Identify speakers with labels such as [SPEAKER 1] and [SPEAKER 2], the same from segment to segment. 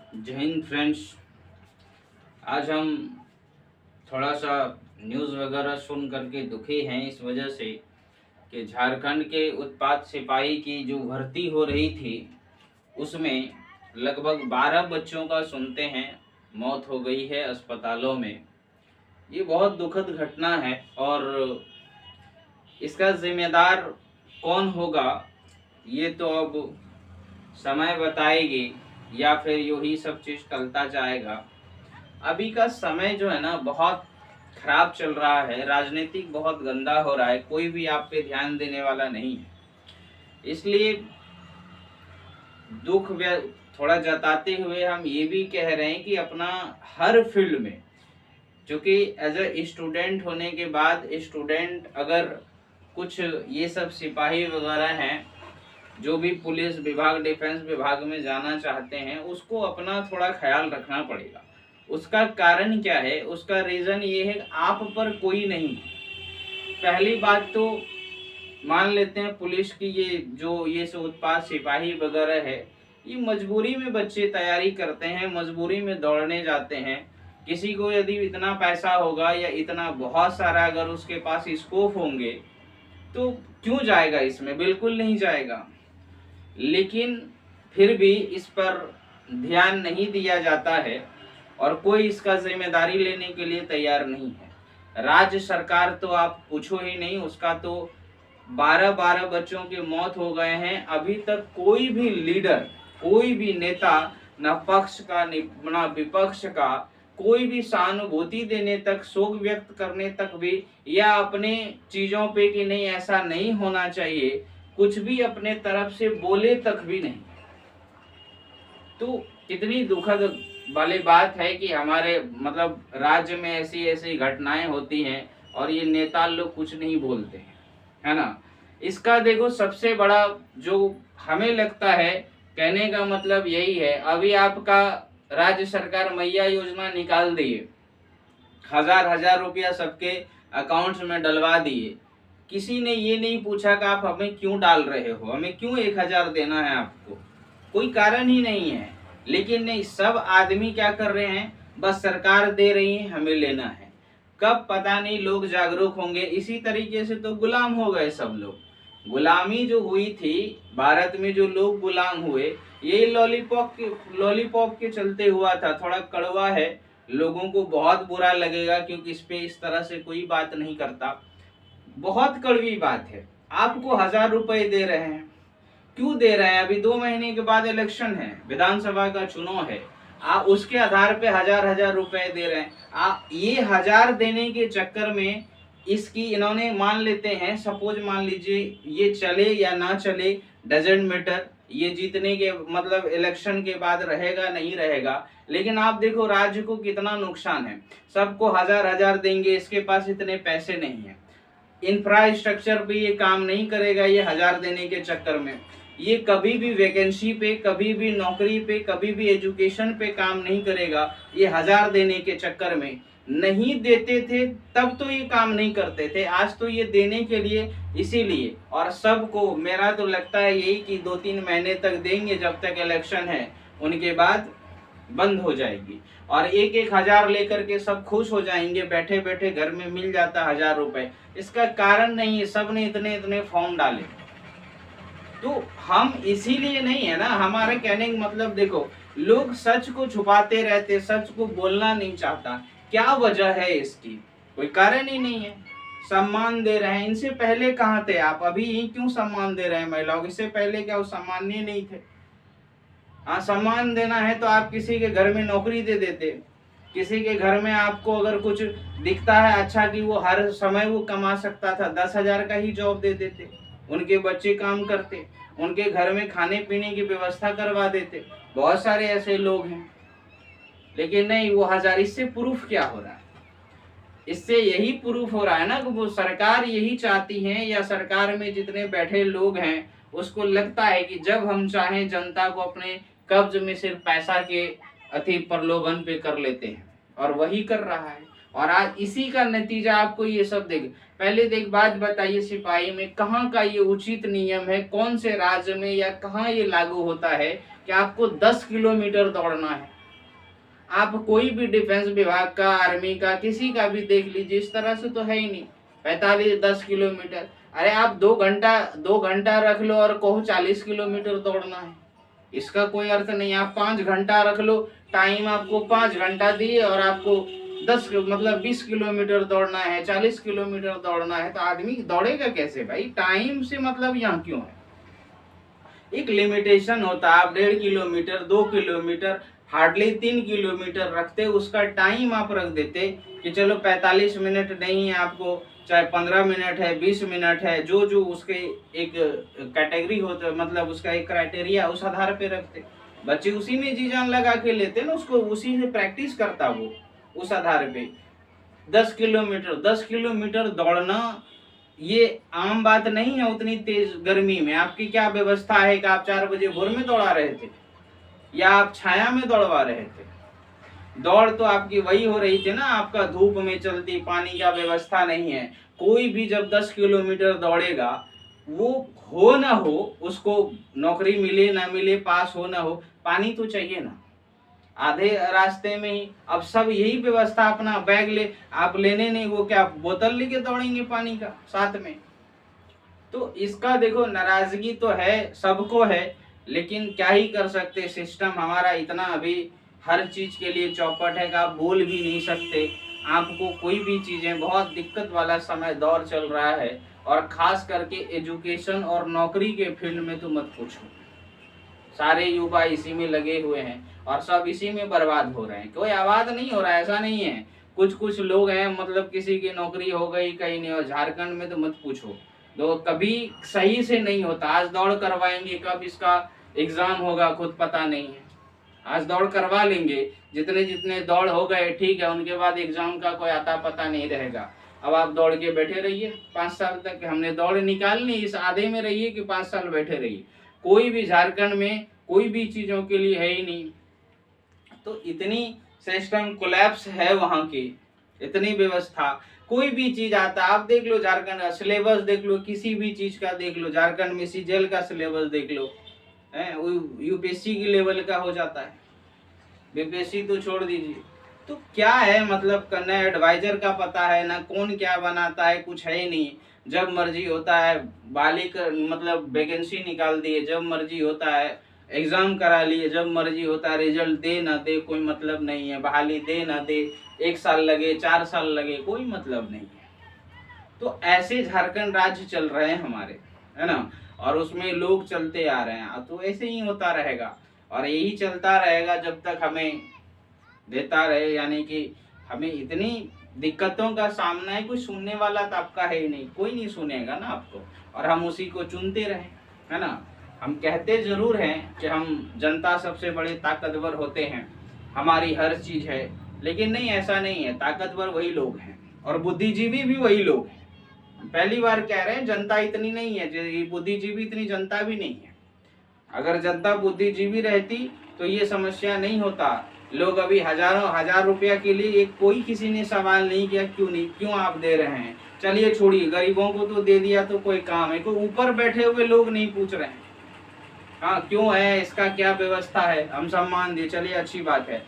[SPEAKER 1] जय हिंद फ्रेंड्स। आज हम थोड़ा सा न्यूज़ वगैरह सुन करके दुखी हैं इस वजह से कि झारखंड के उत्पाद सिपाही की जो भर्ती हो रही थी उसमें लगभग 12 बच्चों का सुनते हैं मौत हो गई है अस्पतालों में। ये बहुत दुखद घटना है और इसका जिम्मेदार कौन होगा ये तो अब समय बताएगी या फिर यूं ही सब चीज़ टलता जाएगा। अभी का समय जो है ना बहुत खराब चल रहा है, राजनीतिक बहुत गंदा हो रहा है, कोई भी आप पे ध्यान देने वाला नहीं है। इसलिए दुख थोड़ा जताते हुए हम ये भी कह रहे हैं कि अपना हर फील्ड में, क्योंकि एज ए स्टूडेंट होने के बाद स्टूडेंट अगर कुछ ये सब सिपाही वगैरह हैं जो भी पुलिस विभाग डिफेंस विभाग में जाना चाहते हैं उसको अपना थोड़ा ख्याल रखना पड़ेगा। उसका कारण क्या है? उसका रीज़न ये है कि आप पर कोई नहीं। पहली बात तो मान लेते हैं पुलिस की ये सब उत्पाद सिपाही वगैरह है, ये मजबूरी में बच्चे तैयारी करते हैं, मजबूरी में दौड़ने जाते हैं। किसी को यदि इतना पैसा होगा या इतना बहुत सारा अगर उसके पास स्कोप होंगे तो क्यों जाएगा इसमें? बिल्कुल नहीं जाएगा। लेकिन फिर भी इस पर ध्यान नहीं दिया जाता है और कोई इसका जिम्मेदारी लेने के लिए तैयार नहीं है। राज्य सरकार तो आप पूछो ही नहीं, उसका तो 12-12 बच्चों की मौत हो गए हैं। अभी तक कोई भी लीडर, कोई भी नेता, न पक्ष का न विपक्ष का, कोई भी सहानुभूति देने तक, शोक व्यक्त करने तक भी या अपने चीजों पे कि नहीं ऐसा नहीं होना चाहिए, कुछ भी अपने तरफ से बोले तक भी नहीं। तो कितनी दुखद वाली बात है कि हमारे मतलब राज्य में ऐसी ऐसी घटनाएं होती हैं और ये नेता लोग कुछ नहीं बोलते हैं, है ना। इसका देखो सबसे बड़ा जो हमें लगता है, कहने का मतलब यही है, अभी आपका राज्य सरकार मैया योजना निकाल दिए, हजार रुपया सबके अकाउंट्स में डलवा दिए। किसी ने ये नहीं पूछा कि आप हमें क्यों डाल रहे हो, हमें क्यों 1000 देना है आपको, कोई कारण ही नहीं है। लेकिन नहीं, सब आदमी क्या कर रहे हैं, बस सरकार दे रही है हमें लेना है। कब पता नहीं लोग जागरूक होंगे। इसी तरीके से तो गुलाम हो गए सब लोग। गुलामी जो हुई थी भारत में, जो लोग गुलाम हुए, यही लॉलीपॉप के चलते हुआ था। थोड़ा कड़वा है, लोगों को बहुत बुरा लगेगा क्योंकि इस पे इस तरह से कोई बात नहीं करता। बहुत कड़वी बात है। आपको 1000 रुपए दे रहे हैं, क्यों दे रहे हैं? अभी 2 महीने के बाद इलेक्शन है, विधानसभा का चुनाव है, आप उसके आधार पे 1000 रुपए दे रहे हैं। आप ये 1000 देने के चक्कर में इसकी इन्होंने मान लेते हैं, सपोज मान लीजिए ये चले या ना चले, डजेंट मैटर, ये जीतने के मतलब इलेक्शन के बाद रहेगा नहीं रहेगा, लेकिन आप देखो राज्य को कितना नुकसान है। सबको 1000 देंगे, इसके पास इतने पैसे नहीं है, इंफ्रास्ट्रक्चर पे ये काम नहीं करेगा। ये 1000 देने के चक्कर में ये कभी भी वैकेंसी पे, कभी भी नौकरी पे, कभी भी एजुकेशन पे काम नहीं करेगा। ये 1000 देने के चक्कर में नहीं देते थे तब तो ये काम नहीं करते थे, आज तो ये देने के लिए, इसीलिए। और सबको मेरा तो लगता है यही कि 2-3 महीने तक देंगे जब तक इलेक्शन है, उनके बाद बंद हो जाएगी और एक एक 1000 लेकर के सब खुश हो जाएंगे, बैठे बैठे घर में मिल जाता 1000 रुपए। इसका कारण नहीं है, सब ने इतने इतने फॉर्म डाले। तो हम इसीलिए नहीं है ना, हमारे कहने का मतलब देखो, लोग सच को छुपाते रहते, सच को बोलना नहीं चाहता। क्या वजह है इसकी? कोई कारण ही नहीं है। सम्मान दे रहे हैं, इनसे पहले कहाँ थे आप? अभी ही क्यों सम्मान दे रहे हैं महिलाओं? इससे पहले क्या वो सम्मानीय नहीं थे? हाँ, सम्मान देना है तो आप किसी के घर में नौकरी दे देते, किसी के घर में आपको अगर कुछ दिखता है अच्छा कि वो हर समय वो कमा सकता था, 10,000 का ही जॉब दे देते, उनके बच्चे काम करते, उनके घर में खाने पीने की व्यवस्था करवा देते। बहुत सारे ऐसे लोग हैं, लेकिन नहीं, वो 1000। इससे प्रूफ क्या हो रहा है? इससे यही प्रूफ हो रहा है ना कि वो सरकार यही चाहती है, या सरकार में जितने बैठे लोग हैं उसको लगता है कि जब हम चाहें जनता को अपने कब्ज में सिर्फ पैसा के अति प्रलोभन पे कर लेते हैं, और वही कर रहा है। और आज इसी का नतीजा आपको ये सब देख। पहले देख, बात बताइए, सिपाही में कहाँ का ये उचित नियम है, कौन से राज्य में या कहाँ ये लागू होता है कि आपको 10 किलोमीटर दौड़ना है? आप कोई भी डिफेंस विभाग का, आर्मी का, किसी का भी देख लीजिए, इस तरह से तो है ही नहीं। 45-10 किलोमीटर, अरे आप 2 घंटा रख लो और कहो 40 किलोमीटर दौड़ना है, इसका कोई अर्थ नहीं। आप 5 घंटा रख लो, टाइम आपको 5 घंटा दिए और आपको 20 किलोमीटर दौड़ना है, 40 किलोमीटर दौड़ना है, तो आदमी दौड़ेगा कैसे भाई? टाइम से मतलब यहाँ क्यों है? एक लिमिटेशन होता है। आप 1.5 किलोमीटर, 2 किलोमीटर, हार्डली 3 किलोमीटर रखते, उसका टाइम आप रख देते कि चलो 45 मिनट नहीं है आपको, चाहे 15 मिनट है, 20 मिनट है, जो जो उसके एक कैटेगरी होता है, मतलब उसका एक क्राइटेरिया, उस आधार पे रखते। बच्चे उसी में जी जान लगा के लेते ना, उसको उसी से प्रैक्टिस करता वो, उस आधार पे। 10 किलोमीटर दौड़ना ये आम बात नहीं है उतनी तेज गर्मी में। आपकी क्या व्यवस्था है कि आप 4 बजे भोर में दौड़ा रहे थे या आप छाया में दौड़वा रहे थे? दौड़ तो आपकी वही हो रही थी ना, आपका धूप में चलती, पानी का व्यवस्था नहीं है। कोई भी जब 10 किलोमीटर दौड़ेगा, वो हो ना हो, उसको नौकरी मिले ना मिले, पास हो ना हो, पानी तो चाहिए ना। आधे रास्ते में ही अब सब यही व्यवस्था, अपना बैग ले, आप लेने नहीं, वो क्या बोतल लेके दौड़ेंगे पानी का साथ में? तो इसका देखो, नाराजगी तो है, सबको है, लेकिन क्या ही कर सकते। सिस्टम हमारा इतना अभी हर चीज के लिए चौपट है कि आप बोल भी नहीं सकते। आपको कोई भी चीजें, बहुत दिक्कत वाला समय दौर चल रहा है, और खास करके एजुकेशन और नौकरी के फील्ड में तो मत पूछो। सारे युवा इसी में लगे हुए हैं और सब इसी में बर्बाद हो रहे हैं। कोई आबाद नहीं हो रहा है, ऐसा नहीं है। कुछ कुछ लोग हैं, मतलब किसी की नौकरी हो गई, कहीं नहीं। और झारखंड में तो मत पूछो, तो कभी सही से नहीं होता। आज दौड़ करवाएंगे, कब इसका एग्जाम होगा खुद पता नहीं है। आज दौड़ करवा लेंगे, जितने जितने दौड़ हो गए ठीक है, उनके बाद एग्जाम का कोई आता पता नहीं रहेगा। अब आप दौड़ के बैठे रहिए 5 साल तक, हमने दौड़ निकालनी, इस आधे में रहिए कि 5 साल बैठे रहिए। कोई भी झारखंड में कोई भी चीजों के लिए है ही नहीं। तो इतनी सिस्टम कोलैप्स है वहां की, इतनी व्यवस्था, कोई भी चीज आता, आप देख लो झारखंड का सिलेबस देख लो, किसी भी चीज का देख लो, झारखंड में सीजीएल का सिलेबस देख लो, है यूपीएससी की लेवल का हो जाता है, बीपीएससी तो छोड़ दीजिए। तो क्या है मतलब, न एडवाइजर का पता है, ना कौन क्या बनाता है, कुछ है ही नहीं। जब मर्जी होता है बालिक, मतलब वैकेंसी निकाल दिए, जब मर्जी होता है एग्जाम करा लिए, जब मर्जी होता है रिजल्ट दे ना दे कोई मतलब नहीं है, बहाली दे ना दे, 1 साल लगे 4 साल लगे कोई मतलब नहीं है। तो ऐसे झारखंड राज्य चल रहे हैं हमारे, है ना, और उसमें लोग चलते आ रहे हैं। तो ऐसे ही होता रहेगा और यही चलता रहेगा जब तक हमें देता रहे, यानी कि हमें इतनी दिक्कतों का सामना है, कोई सुनने वाला तो आपका है ही नहीं, कोई नहीं सुनेगा ना आपको, और हम उसी को चुनते रहे, है ना। हम कहते जरूर हैं कि हम जनता सबसे बड़े ताकतवर होते हैं, हमारी हर चीज है, लेकिन नहीं, ऐसा नहीं है। ताकतवर वही लोग हैं और बुद्धिजीवी भी वही लोग हैं। पहली बार कह रहे हैं, जनता इतनी नहीं है, बुद्धिजीवी इतनी जनता भी नहीं है। अगर जनता बुद्धिजीवी रहती तो ये समस्या नहीं होता। लोग अभी हजारों हजार रुपया के लिए, एक कोई किसी ने सवाल नहीं किया क्यों नहीं, क्यों आप दे रहे हैं। चलिए छोड़िए, गरीबों को तो दे दिया तो कोई काम है, कोई ऊपर बैठे हुए लोग नहीं पूछ रहे हैं, हाँ क्यों है, इसका क्या व्यवस्था है, हम सम्मान दे, चलिए अच्छी बात है।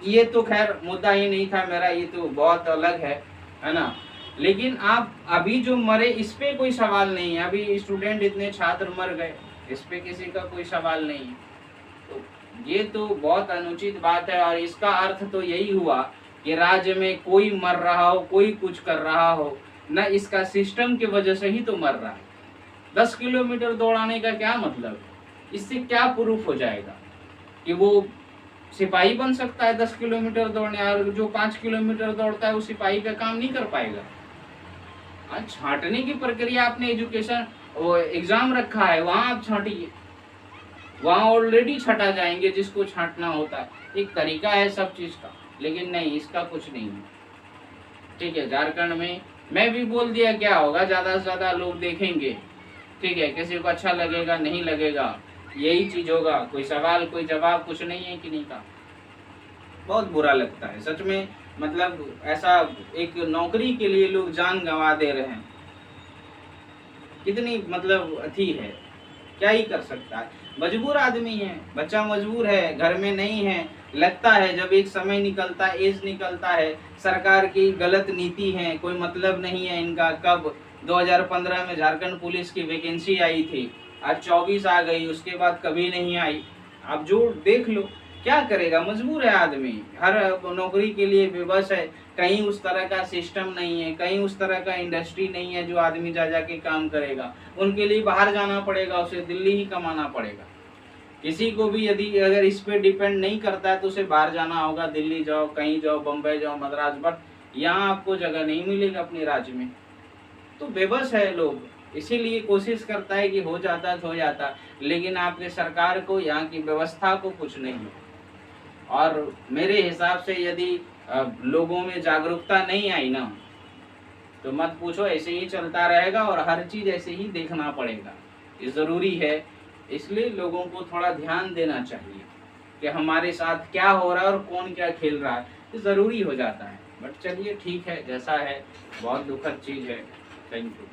[SPEAKER 1] ये तो खैर मुद्दा ही नहीं था मेरा, ये तो बहुत अलग है ना। लेकिन आप अभी जो मरे, इस पे कोई सवाल नहीं है। अभी स्टूडेंट, इतने छात्र मर गए, इस पे किसी का कोई सवाल नहीं है। तो ये तो बहुत अनुचित बात है, और इसका अर्थ तो यही हुआ कि राज्य में कोई मर रहा हो, कोई कुछ कर रहा हो, न इसका सिस्टम की वजह से ही तो मर रहा है। 10 किलोमीटर दौड़ाने का क्या मतलब, इससे क्या प्रूफ हो जाएगा कि वो सिपाही बन सकता है 10 किलोमीटर दौड़ने, और जो 5 किलोमीटर दौड़ता है वो सिपाही का काम नहीं कर पाएगा। छांटने की प्रक्रिया, आपने एजुकेशन एग्जाम रखा है, वहां आप छांटिए, वहां ऑलरेडी छटा जाएंगे जिसको छांटना होता है। एक तरीका है सब चीज का, लेकिन नहीं, इसका कुछ नहीं है। ठीक है, झारखंड में मैं भी बोल दिया, क्या होगा, ज्यादा से ज्यादा लोग देखेंगे, ठीक है, किसी को अच्छा लगेगा नहीं लगेगा, यही चीज होगा। कोई सवाल कोई जवाब कुछ नहीं है कि नहीं का। बहुत बुरा लगता है सच में, मतलब ऐसा एक नौकरी के लिए लोग जान गंवा दे रहे हैं, कितनी मतलब अथी है। क्या ही कर सकता है, मजबूर आदमी है, बच्चा मजबूर है, घर में नहीं है, लगता है जब एक समय निकलता है, एज निकलता है, सरकार की गलत नीति है, कोई मतलब नहीं है इनका। कब 2015 में झारखंड पुलिस की वैकेंसी आई थी, आज 24 आ गई, उसके बाद कभी नहीं आई। आप जो देख लो, क्या करेगा, मजबूर है आदमी, हर नौकरी के लिए विवश है, कहीं उस तरह का सिस्टम नहीं है, कहीं उस तरह का इंडस्ट्री नहीं है जो आदमी जा जाके काम करेगा, उनके लिए बाहर जाना पड़ेगा, उसे दिल्ली ही कमाना पड़ेगा। किसी को भी यदि अगर इस पे डिपेंड नहीं करता है तो उसे बाहर जाना होगा, दिल्ली जाओ, कहीं जाओ, बम्बई जाओ, मद्रास, बट यहाँ आपको जगह नहीं मिलेगा अपने राज्य में। तो बेबस है लोग, इसीलिए कोशिश करता है कि हो जाता तो हो जाता, लेकिन आपके सरकार को, यहाँ की व्यवस्था को कुछ नहीं है। और मेरे हिसाब से यदि लोगों में जागरूकता नहीं आई ना, तो मत पूछो, ऐसे ही चलता रहेगा और हर चीज ऐसे ही देखना पड़ेगा। ये जरूरी है, इसलिए लोगों को थोड़ा ध्यान देना चाहिए कि हमारे साथ क्या हो रहा है और कौन क्या खेल रहा है, ये जरूरी हो जाता है। बट चलिए ठीक है, जैसा है, बहुत दुखद चीज है। Thank you.